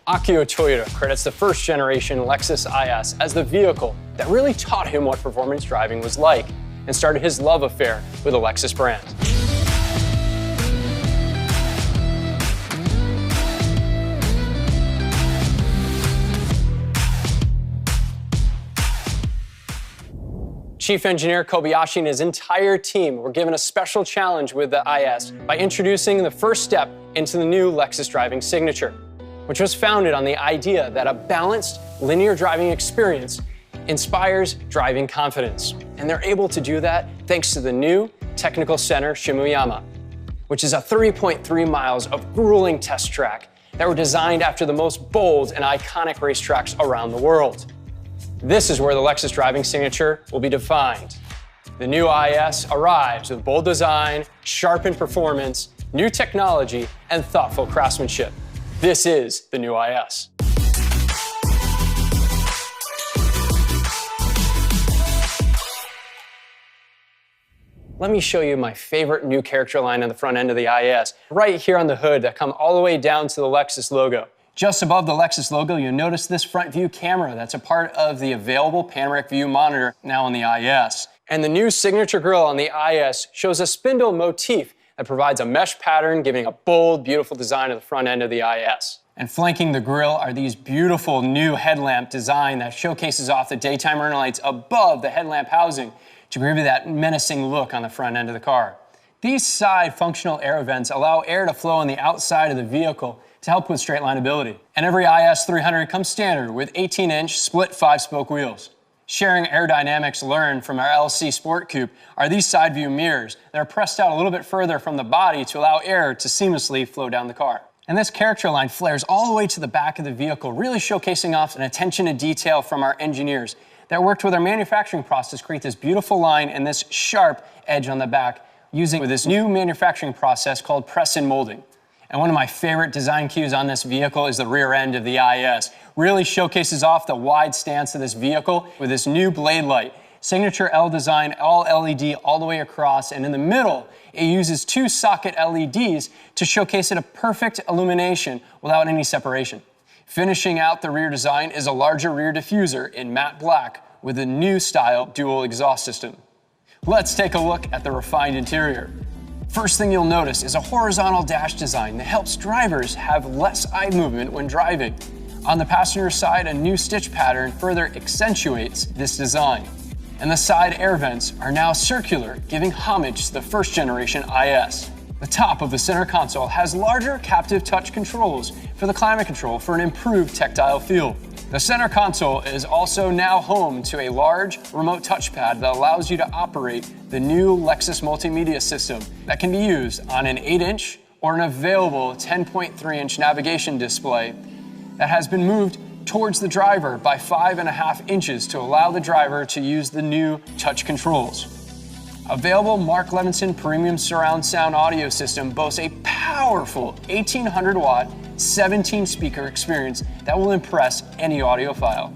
Akio Toyoda credits the first generation Lexus IS as the vehicle that really taught him what performance driving was like and started his love affair with the Lexus brand. Chief Engineer Kobayashi and his entire team were given a special challenge with the IS by introducing the first step into the new Lexus driving signature, which was founded on the idea that a balanced, linear driving experience inspires driving confidence. And they're able to do that thanks to the new Technical Center Shimuyama, which is a 3.3 miles of grueling test track that were designed after the most bold and iconic racetracks around the world. This is where the Lexus driving signature will be defined. The new IS arrives with bold design, sharpened performance, new technology, and thoughtful craftsmanship. This is the new IS. Let me show you my favorite new character line on the front end of the IS, right here on the hood that come all the way down to the Lexus logo. Just above the Lexus logo, you'll notice this front view camera that's a part of the available panoramic view monitor now on the IS. And the new signature grille on the IS shows a spindle motif that provides a mesh pattern, giving a bold, beautiful design of the front end of the IS. And flanking the grille are these beautiful new headlamp design that showcases off the daytime running lights above the headlamp housing to give you that menacing look on the front end of the car. These side functional air vents allow air to flow on the outside of the vehicle to help with straight lineability. And every IS 300 comes standard with 18-inch split 5-spoke wheels. Sharing aerodynamics learned from our LC Sport Coupe are these side view mirrors that are pressed out a little bit further from the body to allow air to seamlessly flow down the car. And this character line flares all the way to the back of the vehicle, really showcasing off an attention to detail from our engineers that worked with our manufacturing process to create this beautiful line and this sharp edge on the back using this new manufacturing process called press and molding. And one of my favorite design cues on this vehicle is the rear end of the IS. Really showcases off the wide stance of this vehicle with this new blade light. Signature L design, all LED all the way across, and in the middle, it uses 2 socket LEDs to showcase it a perfect illumination without any separation. Finishing out the rear design is a larger rear diffuser in matte black with a new style dual exhaust system. Let's take a look at the refined interior. First thing you'll notice is a horizontal dash design that helps drivers have less eye movement when driving. On the passenger side, a new stitch pattern further accentuates this design. And the side air vents are now circular, giving homage to the first generation IS. The top of the center console has larger captive touch controls for the climate control for an improved tactile feel. The center console is also now home to a large remote touchpad that allows you to operate the new Lexus multimedia system that can be used on an 8-inch or an available 10.3-inch navigation display that has been moved towards the driver by 5.5 inches to allow the driver to use the new touch controls. Available Mark Levinson Premium Surround Sound Audio System boasts a powerful 1800-watt, 17-speaker experience that will impress any audiophile.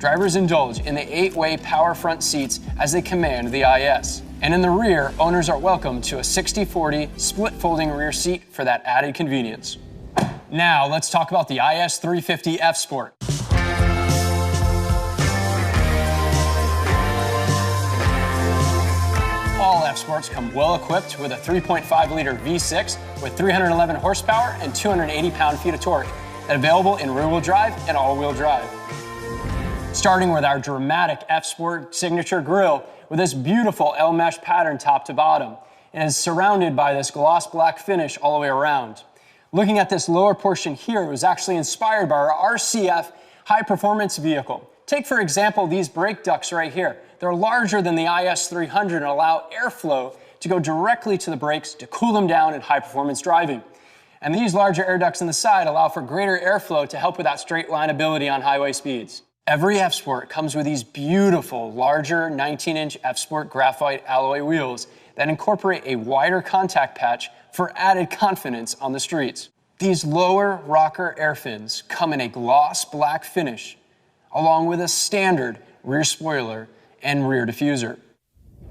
Drivers indulge in the 8-way power front seats as they command the IS. And in the rear, owners are welcome to a 60/40 split folding rear seat for that added convenience. Now let's talk about the IS 350 F Sport. All F Sports come well equipped with a 3.5-liter V6 with 311 horsepower and 280 pound-feet of torque, and available in rear-wheel drive and all-wheel drive. Starting with our dramatic F Sport signature grille with this beautiful L-mesh pattern top to bottom, and is surrounded by this gloss black finish all the way around. Looking at this lower portion here, it was actually inspired by our RCF high-performance vehicle. Take, for example, these brake ducts right here. They're larger than the IS 300 and allow airflow to go directly to the brakes to cool them down in high-performance driving. And these larger air ducts on the side allow for greater airflow to help with that straight lineability on highway speeds. Every F Sport comes with these beautiful, larger 19-inch F Sport graphite alloy wheels that incorporate a wider contact patch for added confidence on the streets. These lower rocker air fins come in a gloss black finish, along with a standard rear spoiler and rear diffuser.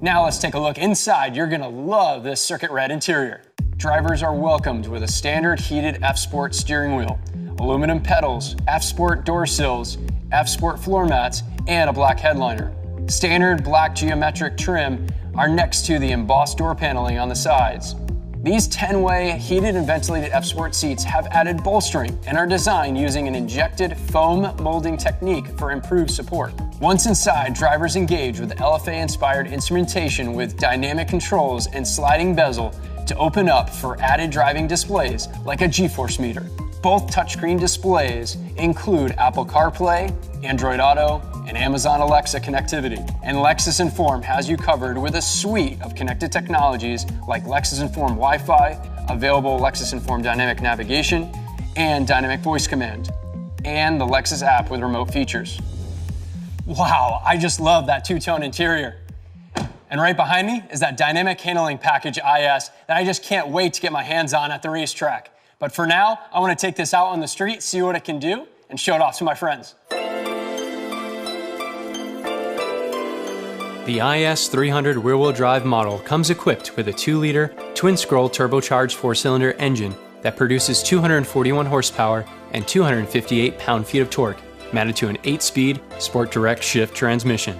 Now let's take a look inside. You're gonna love this circuit red interior. Drivers are welcomed with a standard heated F Sport steering wheel, aluminum pedals, F-Sport door sills, F-Sport floor mats, and a black headliner. Standard black geometric trim are next to the embossed door paneling on the sides. These 10-way heated and ventilated F-Sport seats have added bolstering and are designed using an injected foam molding technique for improved support. Once inside, drivers engage with LFA-inspired instrumentation with dynamic controls and sliding bezel to open up for added driving displays like a G-force meter. Both touchscreen displays include Apple CarPlay, Android Auto, and Amazon Alexa connectivity. And Lexus Inform has you covered with a suite of connected technologies like Lexus Inform Wi-Fi, available Lexus Inform Dynamic Navigation, and Dynamic Voice Command, and the Lexus app with remote features. Wow, I just love that two-tone interior. And right behind me is that Dynamic Handling Package IS that I just can't wait to get my hands on at the racetrack. But for now, I want to take this out on the street, see what it can do, and show it off to my friends. The IS300 rear-wheel drive model comes equipped with a 2-liter, twin-scroll turbocharged 4-cylinder engine that produces 241 horsepower and 258 pound-feet of torque, mounted to an 8-speed Sport Direct Shift transmission.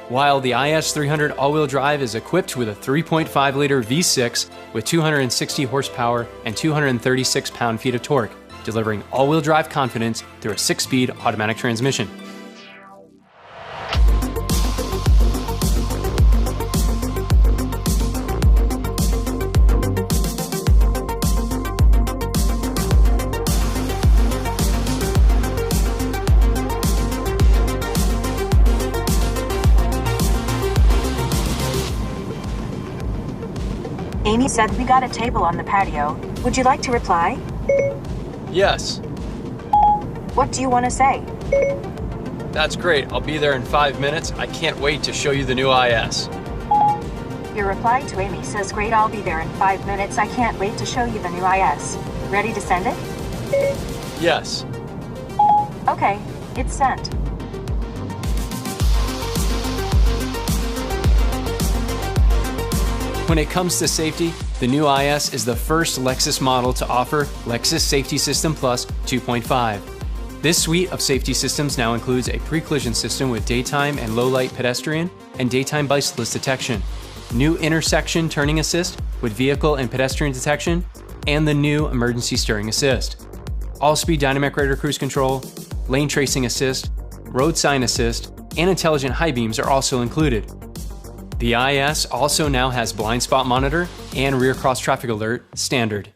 While the IS300 all-wheel drive is equipped with a 3.5-liter V6 with 260 horsepower and 236 pound-feet of torque, delivering all-wheel drive confidence through a 6-speed automatic transmission. Amy said we got a table on the patio. Would you like to reply? Yes. What do you want to say? That's great. I'll be there in 5 minutes. I can't wait to show you the new IS. Your reply to Amy says, great, I'll be there in 5 minutes. I can't wait to show you the new IS. Ready to send it? Yes. Okay, it's sent. When it comes to safety, the new IS is the first Lexus model to offer Lexus Safety System Plus 2.5. This suite of safety systems now includes a pre-collision system with daytime and low-light pedestrian and daytime bicyclist detection, new intersection turning assist with vehicle and pedestrian detection, and the new emergency steering assist. All-speed dynamic radar cruise control, lane tracing assist, road sign assist, and intelligent high beams are also included. The IS also now has blind spot monitor and rear cross traffic alert standard.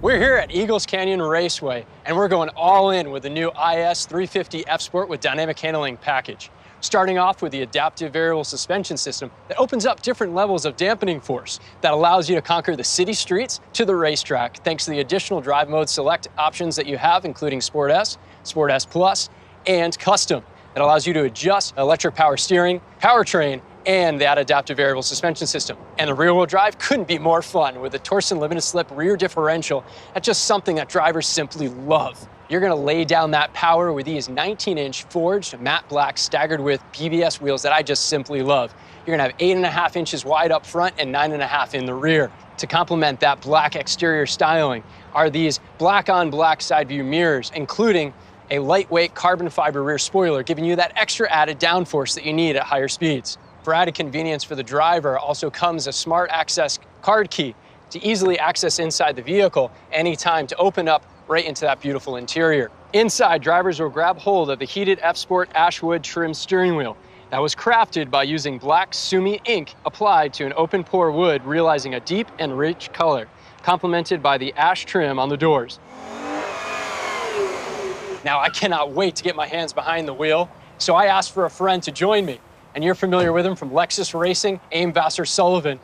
We're here at Eagles Canyon Raceway, and we're going all in with the new IS 350 F-Sport with dynamic handling package. Starting off with the adaptive variable suspension system that opens up different levels of dampening force that allows you to conquer the city streets to the racetrack thanks to the additional drive mode select options that you have, including Sport S, Sport S Plus, and Custom. That allows you to adjust electric power steering, powertrain, and that adaptive variable suspension system. And the rear-wheel drive couldn't be more fun with a Torsen limited slip rear differential. That's just something that drivers simply love. You're gonna lay down that power with these 19-inch forged matte black staggered with BBS wheels that I just simply love. You're gonna have 8.5 inches wide up front and 9.5 in the rear. To complement that black exterior styling are these black on black side view mirrors, including a lightweight carbon fiber rear spoiler, giving you that extra added downforce that you need at higher speeds. For added convenience for the driver, also comes a smart access card key to easily access inside the vehicle anytime to open up right into that beautiful interior. Inside, drivers will grab hold of the heated F-Sport Ashwood trim steering wheel that was crafted by using black Sumi ink applied to an open pore wood, realizing a deep and rich color, complemented by the ash trim on the doors. Now, I cannot wait to get my hands behind the wheel, so I asked for a friend to join me. And you're familiar with him from Lexus Racing, Aim Vassar-Sullivan,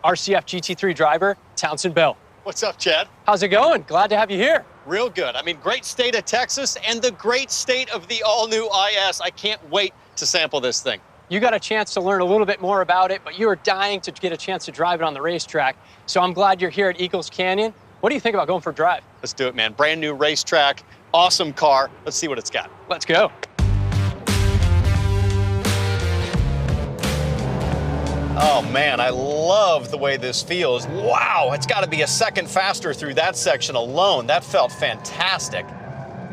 RCF GT3 driver, Townsend Bell. What's up, Chad? How's it going? Glad to have you here. Real good. I mean, great state of Texas and the great state of the all-new IS. I can't wait to sample this thing. You got a chance to learn a little bit more about it, but you were dying to get a chance to drive it on the racetrack. So I'm glad you're here at Eagles Canyon. What do you think about going for a drive? Let's do it, man. Brand new racetrack, awesome car. Let's see what it's got. Let's go. Oh man, I love the way this feels. Wow, it's got to be a second faster through that section alone. That felt fantastic.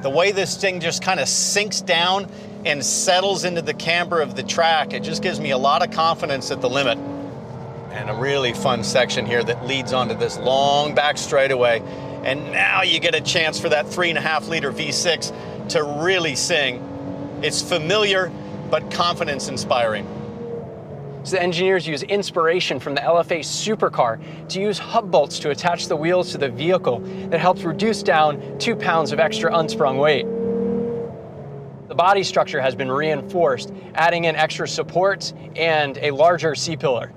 The way this thing just kind of sinks down and settles into the camber of the track, it just gives me a lot of confidence at the limit. And a really fun section here that leads onto this long back straightaway. And now you get a chance for that 3.5 liter V6 to really sing. It's familiar, but confidence inspiring. So the engineers use inspiration from the LFA supercar to use hub bolts to attach the wheels to the vehicle that helps reduce down 2 pounds of extra unsprung weight. The body structure has been reinforced, adding in extra supports and a larger C-pillar.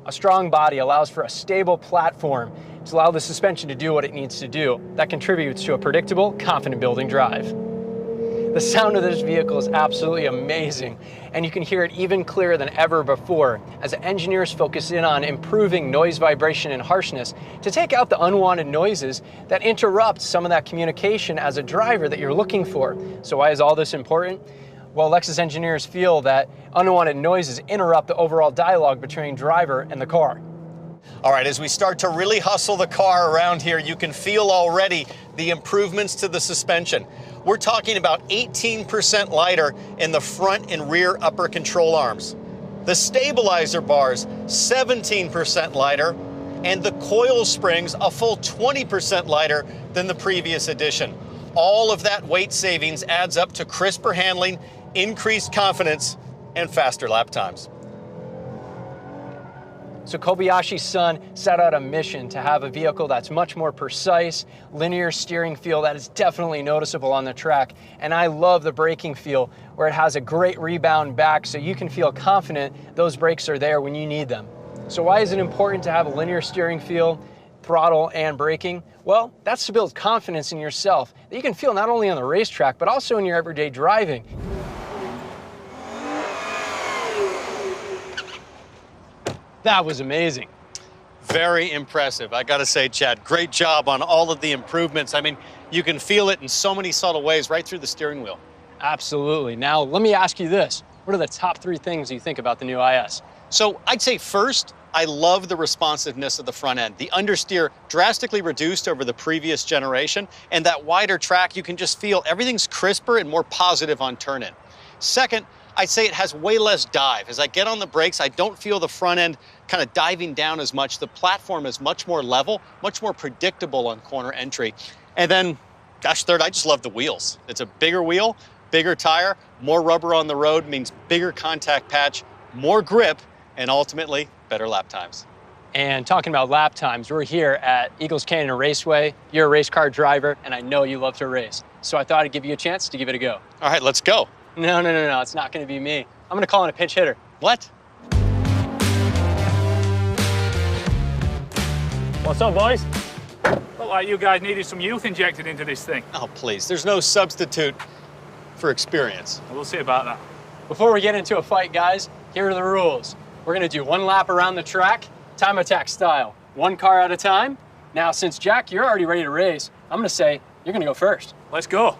A strong body allows for a stable platform to allow the suspension to do what it needs to do. That contributes to a predictable, confident building drive. The sound of this vehicle is absolutely amazing, and you can hear it even clearer than ever before as engineers focus in on improving noise, vibration, and harshness to take out the unwanted noises that interrupt some of that communication as a driver that you're looking for. So why is all this important? Well, Lexus engineers feel that unwanted noises interrupt the overall dialogue between driver and the car. All right, as we start to really hustle the car around here, you can feel already the improvements to the suspension. We're talking about 18% lighter in the front and rear upper control arms. The stabilizer bars, 17% lighter, and the coil springs a full 20% lighter than the previous edition. All of that weight savings adds up to crisper handling, increased confidence, and faster lap times. So Kobayashi's son set out a mission to have a vehicle that's much more precise, linear steering feel that is definitely noticeable on the track. And I love the braking feel where it has a great rebound back so you can feel confident those brakes are there when you need them. So why is it important to have a linear steering feel, throttle, and braking? Well, that's to build confidence in yourself that you can feel not only on the racetrack, but also in your everyday driving. That was amazing. Very impressive. I gotta say, Chad, great job on all of the improvements. I mean, you can feel it in so many subtle ways right through the steering wheel. Absolutely. Now, let me ask you this. What are the top 3 things you think about the new IS? So I'd say first, I love the responsiveness of the front end. The understeer drastically reduced over the previous generation, and that wider track, you can just feel everything's crisper and more positive on turn-in. Second, I'd say it has way less dive. As I get on the brakes, I don't feel the front end kind of diving down as much. The platform is much more level, much more predictable on corner entry. And then, gosh, third, I just love the wheels. It's a bigger wheel, bigger tire, more rubber on the road means bigger contact patch, more grip, and ultimately, better lap times. And talking about lap times, we're here at Eagles Canyon Raceway. You're a race car driver, and I know you love to race. So I thought I'd give you a chance to give it a go. All right, let's go. No, it's not gonna be me. I'm gonna call in a pinch hitter. What? What's up, boys? Look like you guys needed some youth injected into this thing. Oh, please, there's no substitute for experience. We'll see about that. Before we get into a fight, guys, here are the rules. We're gonna do 1 lap around the track, time attack style, 1 car at a time. Now, since Jack, you're already ready to race, I'm gonna say you're gonna go first. Let's go.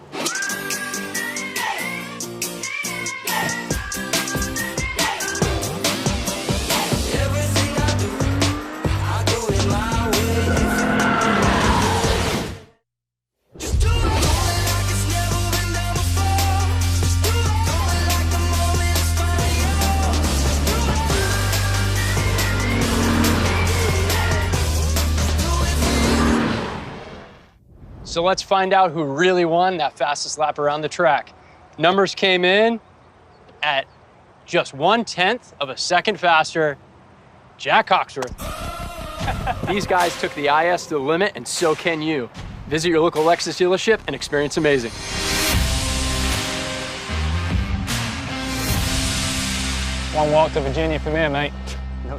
So let's find out who really won that fastest lap around the track. Numbers came in at just 1/10 of a second faster. Jack Hawksworth. These guys took the IS to the limit, and so can you. Visit your local Lexus dealership and experience amazing. One walk to Virginia from here, mate. No